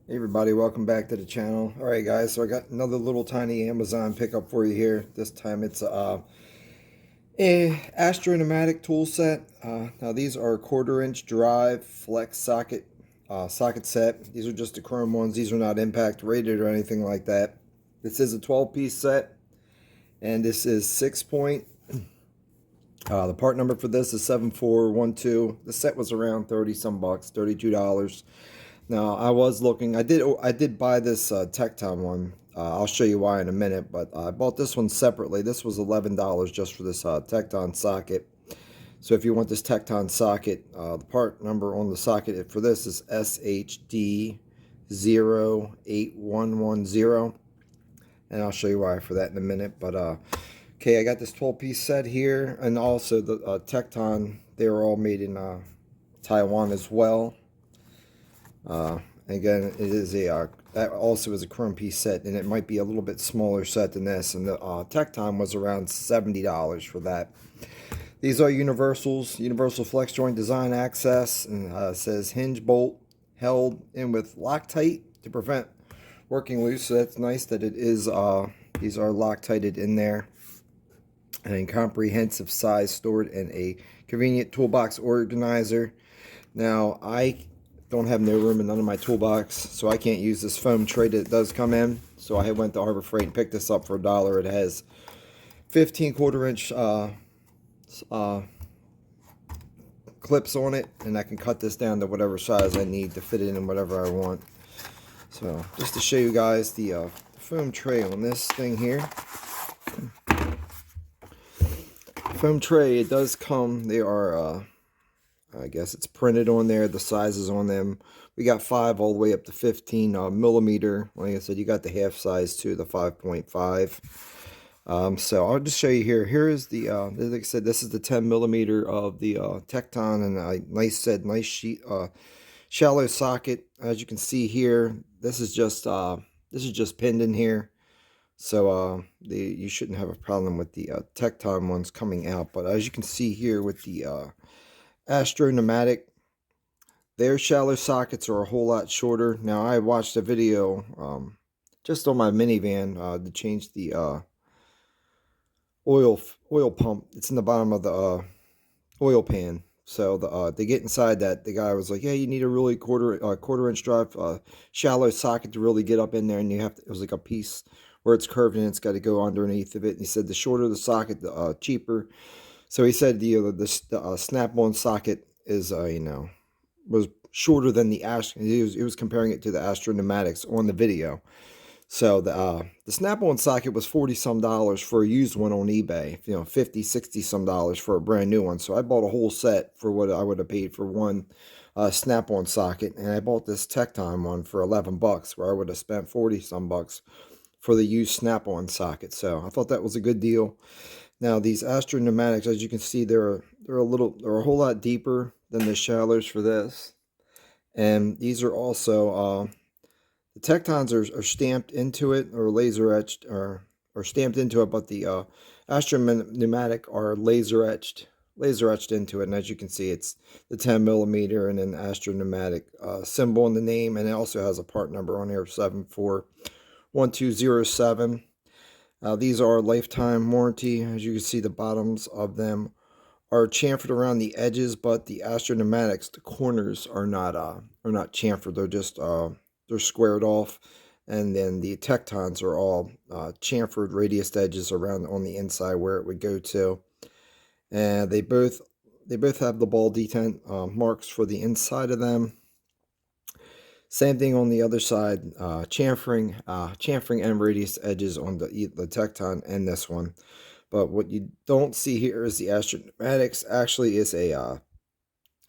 Hey everybody, welcome back to the channel. Alright guys, so I got another little tiny Amazon pickup for you here. This time it's a Astro Pneumatic tool set. Now these are 1/4 inch drive flex socket set. These are just the chrome ones. These are not impact rated or anything like that. This is a 12-piece set, and this is 6 point. The part number for this is 7412. The set was around 30 some bucks, $32. Now I was looking. I did buy this Tecton one. I'll show you why in a minute. But I bought this one separately. This was $11 just for this Tecton socket. So if you want this Tecton socket, the part number on the socket for this is SHD08110, and I'll show you why for that in a minute. But okay, I got this 12-piece set here, and also the Tecton. They were all made in Taiwan as well. Again, it is that also is a chrome piece set, and it might be a little bit smaller set than this. And the Tecton was around $70 for that. These are universal flex joint design access, and it says hinge bolt held in with Loctite to prevent working loose. So that's nice that it is. These are Loctited in there, and comprehensive size stored in a convenient toolbox organizer. Now I don't have no room in none of my toolbox, so I can't use this foam tray that does come in. So I went to Harbor Freight and picked this up for $1. It has 15 1/4 inch clips on it, and I can cut this down to whatever size I need to fit it in whatever I want. So just to show you guys the foam tray on this thing here. Foam tray, it does come, they are I guess it's printed on there, the sizes on them. We got 5 all the way up to 15 millimeter. Like I said, you got the half size too, the 5.5. So I'll just show you here. Here is the, like I said, this is the 10 millimeter of the Tecton, and a nice sheet, shallow socket. As you can see here, this is just pinned in here. So you shouldn't have a problem with the Tecton ones coming out. But as you can see here with the Astro Pneumatic, their shallow sockets are a whole lot shorter. Now I watched a video just on my minivan to change the oil pump. It's in the bottom of the oil pan. So they get inside that, the guy was like, "Yeah, you need a really quarter inch drive shallow socket to really get up in there, and you have to." It was like a piece where it's curved and it's got to go underneath of it. And he said the shorter the socket, the cheaper. So he said the snap-on socket is was shorter than the Astro. He was comparing it to the Astro Pneumatics on the video. So the snap-on socket was 40 some dollars for a used one on eBay. 50, 60 some dollars for a brand new one. So I bought a whole set for what I would have paid for one snap-on socket, and I bought this Tecton one for 11 bucks, where I would have spent 40 some bucks for the used snap-on socket. So I thought that was a good deal. Now these Astro Pneumatics, as you can see, they're a whole lot deeper than the shallows for this, and these are also the Tectons are stamped into it, or laser etched, or stamped into it, but the Astro Pneumatic are laser etched into it. And as you can see, it's the 10 millimeter and then Astro Pneumatic symbol in the name, and it also has a part number on here, 741207. These are lifetime warranty. As you can see, the bottoms of them are chamfered around the edges, but the Astro Pneumatics, the corners are not chamfered. They're just they're squared off, and then the Tectons are all chamfered radius edges around on the inside where it would go to. And they both have the ball detent marks for the inside of them. Same thing on the other side, chamfering and radius edges on the Tecton and this one. But what you don't see here is the Astro Pneumatics actually is a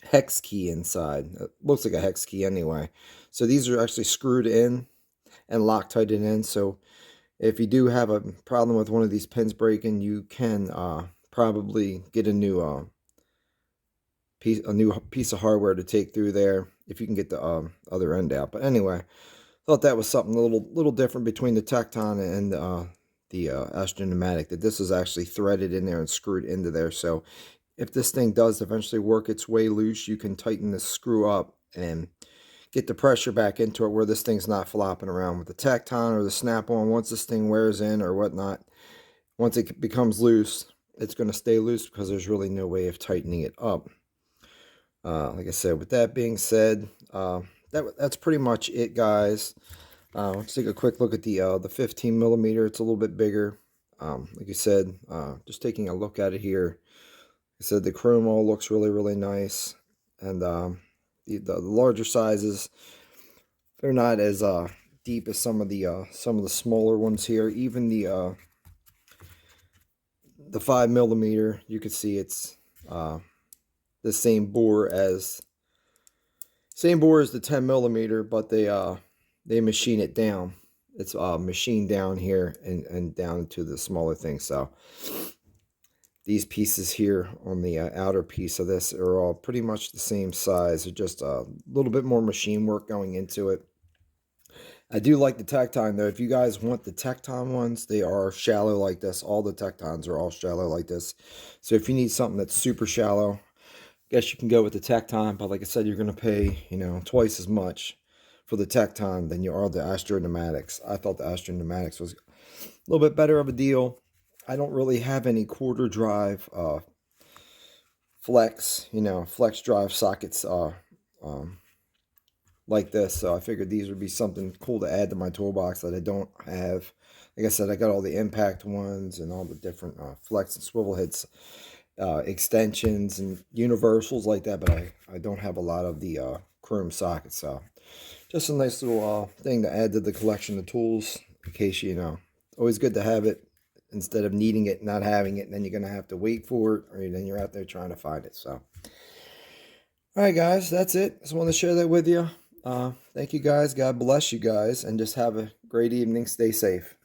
hex key inside. It looks like a hex key anyway. So these are actually screwed in and Loctited in. So if you do have a problem with one of these pins breaking, you can probably get a new piece of hardware to take through there if you can get the other end out. But anyway, thought that was something a little different between the Tecton and the Astro Pneumatic, that this is actually threaded in there and screwed into there. So if this thing does eventually work its way loose, you can tighten this screw up and get the pressure back into it where this thing's not flopping around with the Tecton or the snap-on. Once this thing wears in or whatnot, once it becomes loose, it's going to stay loose because there's really no way of tightening it up. Like I said, with that being said, that's pretty much it, guys. Let's take a quick look at the 15 millimeter. It's a little bit bigger. Like I said, just taking a look at it here. I said the chrome all looks really, really nice, and the larger sizes, they're not as deep as some of the smaller ones here. Even the 5 millimeter, you can see it's the same bore as the 10 millimeter, but they machine it down. It's machined down here and down to the smaller thing. So these pieces here on the outer piece of this are all pretty much the same size. They're just a little bit more machine work going into it. I do like the Tecton though. If you guys want the Tecton ones, they are shallow like this. All the Tectons are all shallow like this. So if you need something that's super shallow, I guess you can go with the Tecton. But like I said, you're going to pay, twice as much for the Tecton than you are the Astro Pneumatics. I thought the Astro Pneumatics was a little bit better of a deal. I don't really have any quarter drive flex drive sockets like this, so I figured these would be something cool to add to my toolbox that I don't have. Like I said, I got all the impact ones and all the different flex and swivel heads extensions and universals like that, but I don't have a lot of the chrome sockets. So just a nice little thing to add to the collection of tools in case always good to have it instead of needing it, not having it, and then you're gonna have to wait for it, or then you're out there trying to find it. So all right, guys, that's it. Just want to share that with you. Thank you, guys. God bless you guys, and just have a great evening. Stay safe.